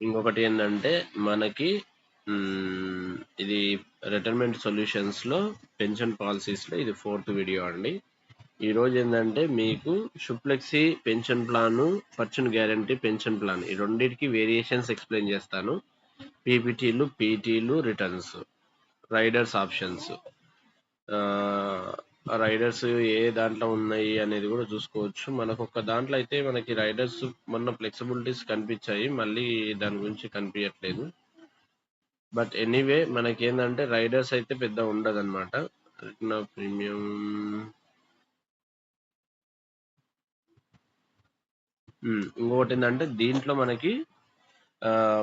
ఇంకొకటి ఏంటంటే మనకి ఇది రిటైర్మెంట్ సొల్యూషన్స్లో పెన్షన్ పాలసీస్లో ఇది 4th వీడియో అండి. ఈరోజు ఏంటంటే మీకు షుప్లెక్సీ pension plan, fortune guarantee pension plan ఈ రెండింటికి వేరియేషన్స్ ఎక్స్ప్లెయిన్ చేస్తాను. పీపీటీలు, పీటీలు, రిటర్న్స్, రైడర్స్ ఆప్షన్స్, రైడర్స్ ఏ దాంట్లో ఉన్నాయి అనేది కూడా చూసుకోవచ్చు. మనకు ఒక దాంట్లో అయితే మనకి రైడర్స్ మొన్న ఫ్లెక్సిబిలిటీస్ కనిపించాయి, మళ్ళీ దాని గురించి కనిపించట్లేదు. బట్ ఎనీవే మనకి ఏంటంటే రైడర్స్ అయితే పెద్ద ఉండదు అనమాట. ప్రీమియం ఇంకొకటి ఏంటంటే దీంట్లో మనకి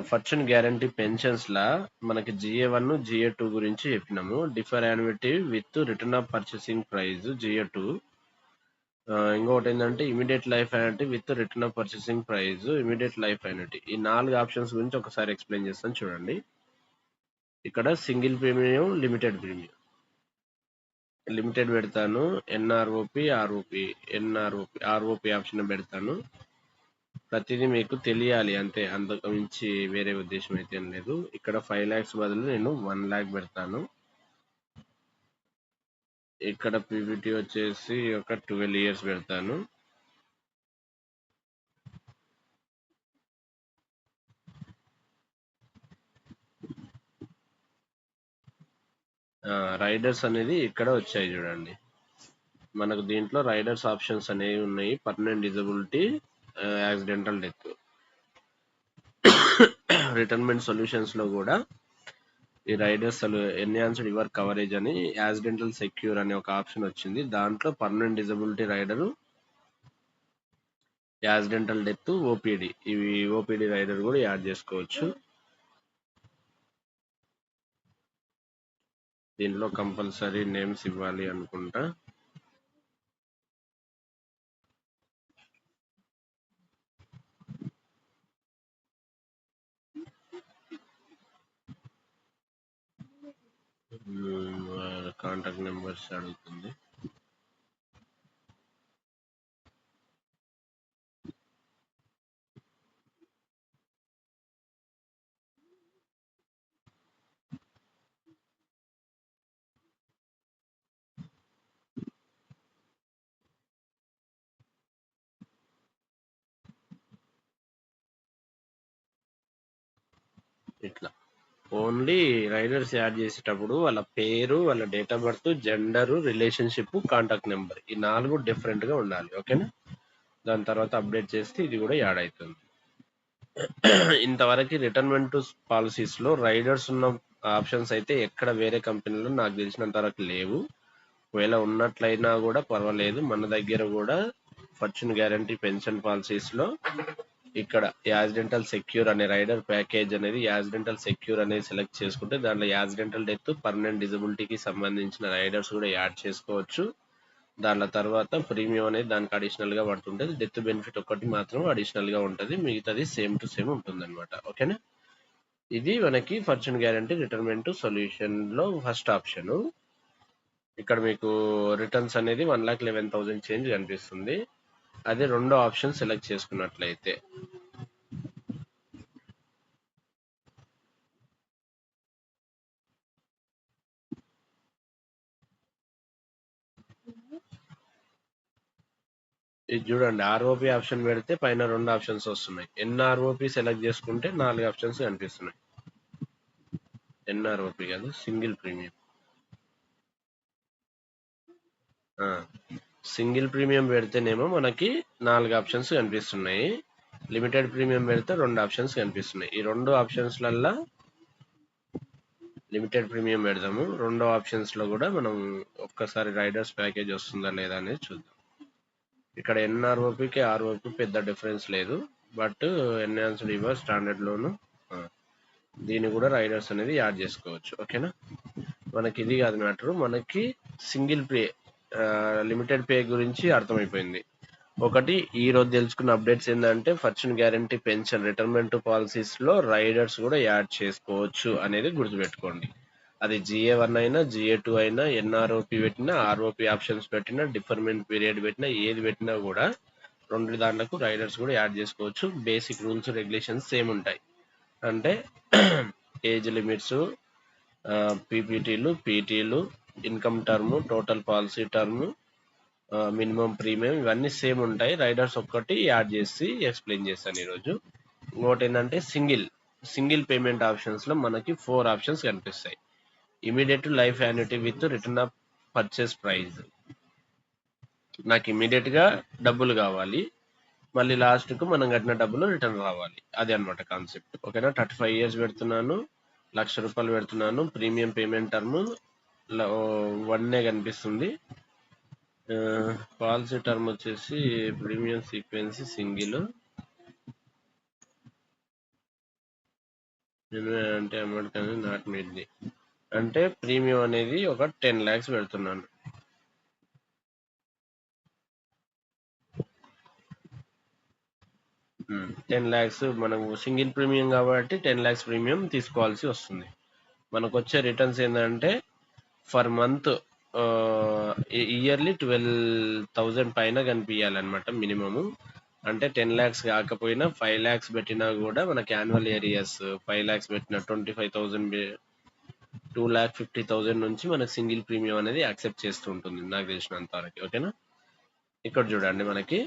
ఫార్చ్యూన్ గ్యారంటీ పెన్షన్స్ లా మనకి GA1 GA2 గురించి చెప్పినాము. Differ annuity with return of purchasing price GA2. ఇంకొకటి ఏంటంటే immediate life annuity with return of purchasing price immediate life annuity. ఈ 4 ఆప్షన్స్ గురించి ఒకసారి ఎక్స్ప్లెయిన్ చేస్తాను చూడండి. ఇక్కడ single premium, limited premium. Limited పెడతాను, NROP, ROP ఆప్షన్ పెడతాను. ప్రతిదీ మీకు తెలియాలి అంతే, అంతకు మించి వేరే ఉద్దేశం అయితే ఏం లేదు. ఇక్కడ 5 lakhs బదులు నేను 1 lakh పెడతాను. ఇక్కడ పీపీటీ వచ్చేసి ఒక 12 years పెడతాను. రైడర్స్ అనేది ఇక్కడ వచ్చాయి చూడండి. మనకు దీంట్లో రైడర్స్ ఆప్షన్స్ అనేవి ఉన్నాయి. Permanent disability, accidental death. Retirement solutions లో కూడా ఈ రైడర్స్ ఎన్హాన్స్డ్ యువర్ కవరేజ్ అని యాక్సిడెంటల్ సెక్యూర్ అనే ఒక ఆప్షన్ వచ్చింది. దాంట్లో permanent disability rider, accidental death, OPD, ఇవి ఓపీడీ రైడర్ కూడా యాడ్ చేసుకోవచ్చు. దీంట్లో కంపల్సరీ నేమ్స్ ఇవ్వాలి అనుకుంటా. కాంటాక్ట్ నెంబర్స్ అడుగుతుంది. ఇట్లా ఓన్లీ రైడర్స్ యాడ్ చేసేటప్పుడు వాళ్ళ పేరు, వాళ్ళ date of birth, gender, relationship, contact number ఈ 4 డిఫరెంట్ గా ఉండాలి. ఓకేనా? దాని తర్వాత అప్డేట్ చేస్తే ఇది కూడా యాడ్ అవుతుంది. ఇంతవరకు రిటైర్మెంట్ పాలసీస్ లో రైడర్స్ ఉన్న ఆప్షన్స్ అయితే ఎక్కడ వేరే కంపెనీలో నాకు తెలిసినంత వరకు లేవు. ఒకవేళ ఉన్నట్లయినా కూడా పర్వాలేదు, మన దగ్గర కూడా ఫార్చ్యూన్ గ్యారంటీ పెన్షన్ పాలసీస్ లో ఇక్కడ యాక్సిడెంటల్ సెక్యూర్ అనే రైడర్ ప్యాకేజ్ అనేది యాక్సిడెంటల్ సెక్యూర్ అనేది సెలెక్ట్ చేసుకుంటే దాంట్లో యాక్సిడెంటల్ డెత్, పర్మనెంట్ డిజబిలిటీకి సంబంధించిన రైడర్స్ కూడా యాడ్ చేసుకోవచ్చు. దాని తర్వాత ప్రీమియం అనేది దానికి అడిషనల్ గా పడుతుంటది. డెత్ బెనిఫిట్ ఒకటి మాత్రం అడిషనల్ గా ఉంటుంది, మిగతాది సేమ్ టు సేమ్ ఉంటుంది అనమాట. ఓకేనా? ఇది మనకి ఫార్చ్యూన్ గ్యారంటీ రిటైర్మెంట్ సొల్యూషన్ లో ఫస్ట్ ఆప్షన్. ఇక్కడ మీకు రిటర్న్స్ అనేది 1,11,000 చేంజ్ కనిపిస్తుంది. అదే రెండో ఆప్షన్ సెలెక్ట్ చేసుకున్నట్లయితే ఇది చూడండి, ROP ఆప్షన్ పెడితే పైన 2 ఆప్షన్స్ వస్తున్నాయి. NROP సెలెక్ట్ చేసుకుంటే 4 ఆప్షన్స్ కనిపిస్తున్నాయి. NROP కాదు, సింగిల్ ప్రీమియం. సింగిల్ ప్రీమియం పెడితేనేమో మనకి 4 ఆప్షన్స్ కనిపిస్తున్నాయి. లిమిటెడ్ ప్రీమియం పెడితే 2 ఆప్షన్స్ కనిపిస్తున్నాయి. ఈ 2 ఆప్షన్స్లల్లా లిమిటెడ్ ప్రీమియం పెడదాము. రెండో ఆప్షన్స్ లో కూడా మనం ఒక్కసారి రైడర్స్ ప్యాకేజ్ వస్తుందా లేదా అనేది చూద్దాం. ఇక్కడ NROPకి ROP పెద్ద డిఫరెన్స్ లేదు, బట్ ఎన్హాన్స్డ్ యువర్ స్టాండర్డ్ లోను దీన్ని కూడా రైడర్స్ అనేది యాడ్ చేసుకోవచ్చు. ఓకేనా? మనకి ఇది కాదు మ్యాటర్, మనకి సింగిల్ పే, లిమిటెడ్ పే గురించి అర్థమైపోయింది. ఒకటి ఈ రోజు తెలుసుకున్న అప్డేట్స్ ఏంటంటే fortune guarantee pension retirement policies లో రైడర్స్ కూడా యాడ్ చేసుకోవచ్చు అనేది గుర్తుపెట్టుకోండి. అది GA1 అయినా, GA2 అయినా, NROP పెట్టినా, ROP ఆప్షన్స్ పెట్టినా, డిఫర్మెంట్ పీరియడ్ పెట్టినా, ఏది పెట్టినా కూడా రెండు దాంట్లకు రైడర్స్ కూడా యాడ్ చేసుకోవచ్చు. బేసిక్ రూల్స్ రెగ్యులేషన్స్ సేమ్ ఉంటాయి. అంటే ఏజ్ లిమిట్స్, పీపీటీలు, పీటీలు, income term, total policy term, minimum premium ఇవన్నీ సేమ్ ఉంటాయి. రైడర్స్ ఒక్కటి యాడ్ చేసి ఎక్స్ప్లెయిన్ చేస్తాను ఈరోజు. ఇంకోటి ఏంటంటే సింగిల్ పేమెంట్ ఆప్షన్స్ లో మనకి 4 ఆప్షన్స్ కనిపిస్తాయి. Immediate life annuity with return of purchase price. నాకు ఇమీడియట్ గా డబ్బులు కావాలి, మళ్ళీ లాస్ట్ కు మనం కట్టిన డబ్బులు రిటర్న్ రావాలి. అది అన్నమాట కాన్సెప్ట్. ఓకేనా. 35 years పెడుతున్నాను, ₹1,00,000 పెడుతున్నాను. ప్రీమియం పేమెంట్ టర్మ్ 1 కనిపిస్తుంది. పాలసీ టర్మ్ వచ్చేసి ప్రీమియం సీక్వెన్సీ సింగిల్. అంటే అమౌంట్ కానీ నాట్ మీట్ది. అంటే ప్రీమియం అనేది ఒక 10 lakhs పెడుతున్నాను. టెన్ ల్యాక్స్ మనకు సింగిల్ ప్రీమియం కాబట్టి 10 lakhs ప్రీమియం తీసుకోవాల్సి వస్తుంది. మనకు వచ్చే రిటర్న్స్ ఏంటంటే ఫర్ మంత్ ఇయర్లీ 12,000 పైన కనిపించాలన్నమాట మినిమము. అంటే 10 lakhs కాకపోయినా 5 lakhs పెట్టినా కూడా మనకి యాన్యువల్ ఏరియాస్ 5 lakhs పెట్టిన 25,000, 2,50,000 నుంచి మనకి సింగిల్ ప్రీమియం అనేది యాక్సెప్ట్ చేస్తూ ఉంటుంది నాకు తెలిసినంత వరకు. ఓకేనా. ఇక్కడ చూడండి మనకి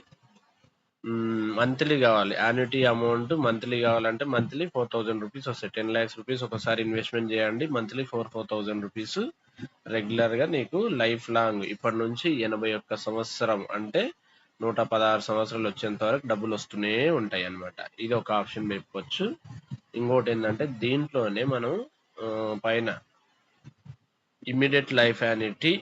మంత్లీ కావాలి, యాన్యుటీ అమౌంట్ మంత్లీ కావాలంటే మంత్లీ 4,000 రూపీస్ వస్తాయి. 10 lakhs రూపీస్ ఒకసారి ఇన్వెస్ట్మెంట్ చేయండి, మంత్లీ 4,000 రూపీస్ రెగ్యులర్ గా నీకు లైఫ్ లాంగ్ ఇప్పటి నుంచి 81 సంవత్సరం అంటే 116 సంవత్సరాలు వచ్చేంత వరకు డబ్బులు వస్తూనే ఉంటాయి అన్నమాట. ఇది ఒక ఆప్షన్ పెట్టుకోవచ్చు. ఇంకోటి ఏంటంటే దీంట్లోనే మనం పైన immediate life annuity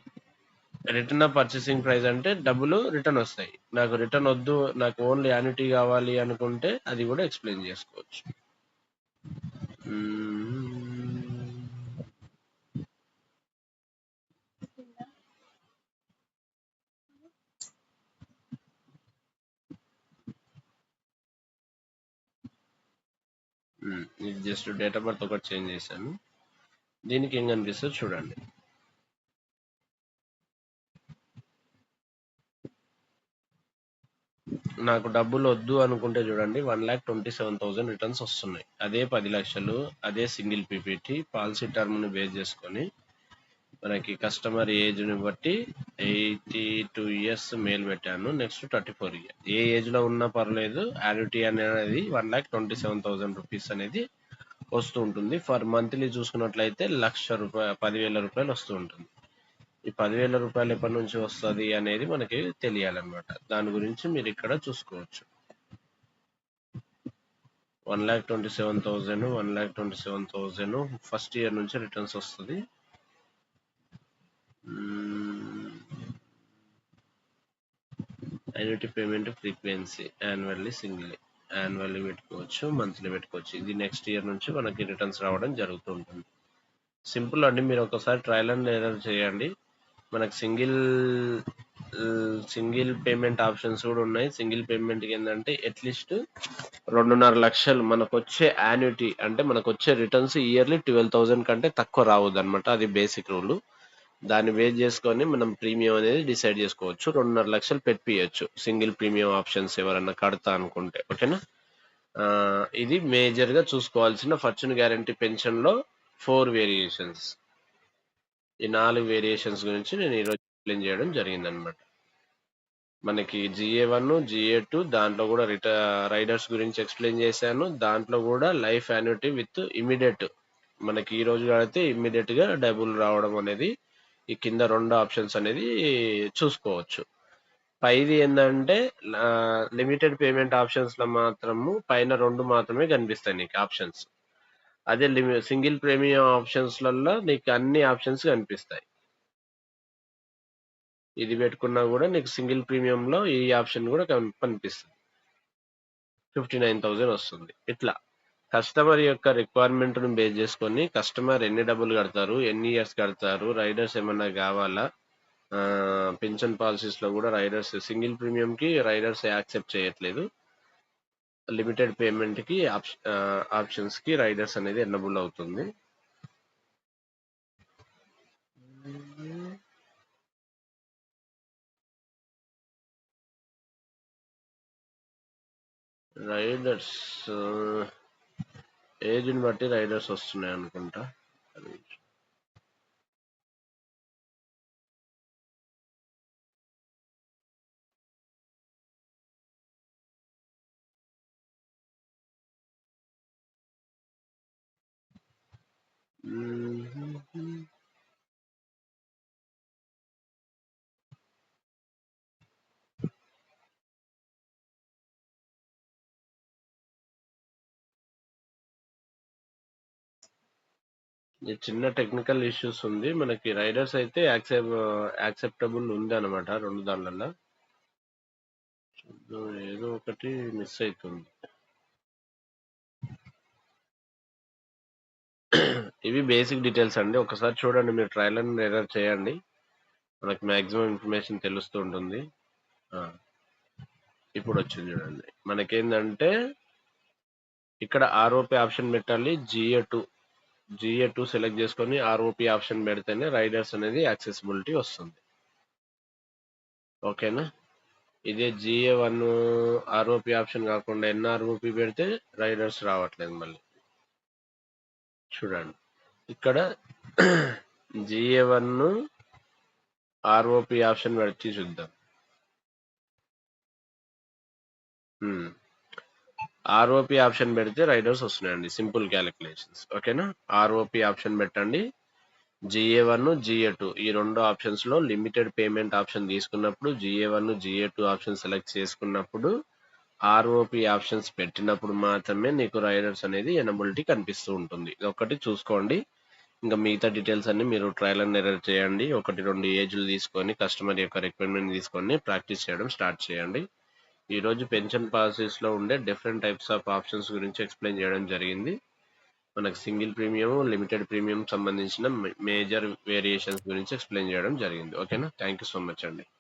return of purchasing price అంటే డబ్బులు రిటర్న్ వస్తాయి. నాకు రిటర్న్ వద్దు, నాకు ఓన్లీ యాన్యుటీ కావాలి అనుకుంటే అది కూడా ఎక్స్ప్లెయిన్ చేసుకోవచ్చు. ఇది జస్ట్ డేట్ ఆఫ్ బర్త్ ఒకటి చేంజ్ చేశాను. దీనికి ఏం కనిపిస్తుంది చూడండి. నాకు డబ్బులు వద్దు అనుకుంటే చూడండి 1,27,000 రిటర్న్స్ వస్తున్నాయి. అదే 10 లక్షలు, అదే సింగిల్ పీపీటీ పాలసీ టర్మ్ ని బేస్ చేసుకొని మనకి కస్టమర్ ఏజ్ ని బట్టి 82 years మేల్ పెట్టాను. Next 34 years. ఏ ఏజ్ లో ఉన్నా పర్లేదు, యాన్యుటీ అనేది 1,27,000 రూపీస్ అనేది వస్తూ ఉంటుంది. ఫర్ మంత్లీ చూసుకున్నట్లయితే ₹1,00,000 10,000 వస్తూ ఉంటుంది. ఈ 10,000 రూపాయలు ఎప్పటి నుంచి వస్తుంది అనేది మనకి తెలియాలన్నమాట. దాని గురించి మీరు ఇక్కడ చూసుకోవచ్చు. 1,27,000 1,27,000 ఫస్ట్ ఇయర్ నుంచి రిటర్న్స్ వస్తుంది. Annuity payment frequency annually single, annually పెట్టుకోవచ్చు, మంత్లీ పెట్టుకోవచ్చు. ఇది నెక్స్ట్ ఇయర్ నుంచి మనకి రిటర్న్స్ రావడం జరుగుతూ ఉంటుంది. సింపుల్ అండి. మీరు ఒకసారి ట్రయల్ అండ్ ఎర్రర్ చేయండి. మనకు సింగిల్ పేమెంట్ ఆప్షన్స్ కూడా ఉన్నాయి. సింగిల్ పేమెంట్ ఏంటంటే అట్లీస్ట్ 2.5 లక్షలు మనకు వచ్చే యాన్యుటీ అంటే మనకు వచ్చే రిటర్న్స్ ఇయర్లీ 12,000 కంటే తక్కువ రావద్దు అనమాట. అది బేసిక్ రూల్. దాన్ని బేస్ చేసుకొని మనం ప్రీమియం అనేది డిసైడ్ చేసుకోవచ్చు. 2.5 లక్షలు పెట్టియచ్చు సింగిల్ ప్రీమియం ఆప్షన్స్ ఎవరన్నా కడతా అనుకుంటే. ఓకేనా. ఇది మేజర్ గా చూసుకోవాల్సిన ఫార్చ్యూన్ గ్యారంటీ పెన్షన్ లో 4 వేరియేషన్స్. ఈ 4 వేరియేషన్స్ గురించి నేను ఈరోజు ఎక్స్ప్లెయిన్ చేయడం జరిగింది అనమాట. మనకి GA1, GA2 దాంట్లో కూడా రైడర్స్ గురించి ఎక్స్ప్లెయిన్ చేశాను. దాంట్లో కూడా లైఫ్ యాన్యుటీ విత్ ఇమీడియట్ మనకి ఈ రోజు కడితే ఇమ్మీడియట్ గా డబ్బులు రావడం అనేది ఈ కింద 2 ఆప్షన్స్ అనేది చూసుకోవచ్చు. పైది ఏంటంటే లిమిటెడ్ పేమెంట్ ఆప్షన్స్ లో మాత్రము పైన 2 మాత్రమే కనిపిస్తాయి నీకు ఆప్షన్స్. అదే సింగిల్ ప్రీమియం ఆప్షన్స్ లలో నీకు అన్ని ఆప్షన్స్ కనిపిస్తాయి. ఇది పెట్టుకున్నా కూడా నీకు సింగిల్ ప్రీమియం లో ఈ ఆప్షన్ కూడా కనిపిస్తుంది. 59,000 వస్తుంది. ఇట్లా కస్టమర్ యొక్క రిక్వైర్మెంట్ ను బేస్ చేసుకొని కస్టమర్ ఎన్ని డబ్బులు కడతారు, ఎన్ని ఇయర్స్ కడతారు, రైడర్స్ ఏమన్నా కావాలా, పెన్షన్ పాలసీస్ లో కూడా రైడర్స్ సింగిల్ ప్రీమియం కి రైడర్స్ యాక్సెప్ట్ చేయట్లేదు. లిమిటెడ్ పేమెంట్ కి ఆప్షన్స్ కి రైడర్స్ అనేది ఎనబుల్ అవుతుంది. రైడర్స్ ఏజ్ని బట్టి రైడర్స్ వస్తున్నాయి అనుకుంటా. ఈ చిన్న టెక్నికల్ ఇష్యూస్ ఉంది మనకి. రైడర్స్ అయితే యాక్సెప్టబుల్ ఉంది అనమాట 2 దానిలలో. ఏదో ఒకటి మిస్ అవుతుంది. ఇవి బేసిక్ డీటెయిల్స్ అండి. ఒకసారి చూడండి, మీరు ట్రయల్ అండ్ ఎర్రర్ చేయండి, మనకి మాక్సిమం ఇన్ఫర్మేషన్ తెలుస్తూ ఉంటుంది. ఇప్పుడు వచ్చింది చూడండి. మనకేందంటే ఇక్కడ ఆర్ఓపి ఆప్షన్ పెట్టాలి. జిఏ2 సెలెక్ట్ చేసుకొని ఆర్ఓపి ఆప్షన్ పెడితేనే రైడర్స్ అనేది యాక్సెసిబిలిటీ వస్తుంది. ఓకేనా? ఇదే జిఏ1 ఆర్ఓపి ఆప్షన్ కాకుండా ఎన్ఆర్ఓపి పెడితే రైడర్స్ రావట్లేదు. మళ్ళీ చూడండి ఇక్కడ జిఏ1 ఆర్ఓపి ఆప్షన్ పెట్టి చూద్దాం. ఆర్ఓపి ఆప్షన్ పెడితే రైడర్స్ వస్తున్నాయండి. Simple calculations. ఓకేనా? ఆర్ఓపి ఆప్షన్ పెట్టండి. జిఏ1 జిఏ2 ఈ 2 ఆప్షన్స్ లో లిమిటెడ్ పేమెంట్ ఆప్షన్ తీసుకున్నప్పుడు, జిఏ1 జిఏ2 ఆప్షన్ సెలెక్ట్ చేసుకున్నప్పుడు, ఆర్ఓపి ఆప్షన్స్ పెట్టినప్పుడు మాత్రమే నీకు రైడర్స్ అనేది ఎనబిలిటీ కనిపిస్తూ ఉంటుంది. ఇది ఒకటి చూసుకోండి. ఇంకా మిగతా డీటెయిల్స్ అన్ని మీరు ట్రయల్ అండ్ ఎర్రర్ చేయండి. 1-2 ఏజ్లు తీసుకొని కస్టమర్ యొక్క రిక్వైర్మెంట్ తీసుకొని ప్రాక్టీస్ చేయడం స్టార్ట్ చేయండి. ఈరోజు పెన్షన్ పాలసీస్లో ఉండే డిఫరెంట్ టైప్స్ ఆఫ్ ఆప్షన్స్ గురించి ఎక్స్ప్లెయిన్ చేయడం జరిగింది. మనకు సింగిల్ ప్రీమియం, లిమిటెడ్ ప్రీమియం సంబంధించిన మేజర్ వేరియేషన్స్ గురించి ఎక్స్ప్లెయిన్ చేయడం జరిగింది. ఓకేనా? థ్యాంక్ యూ సో మచ్ అండి.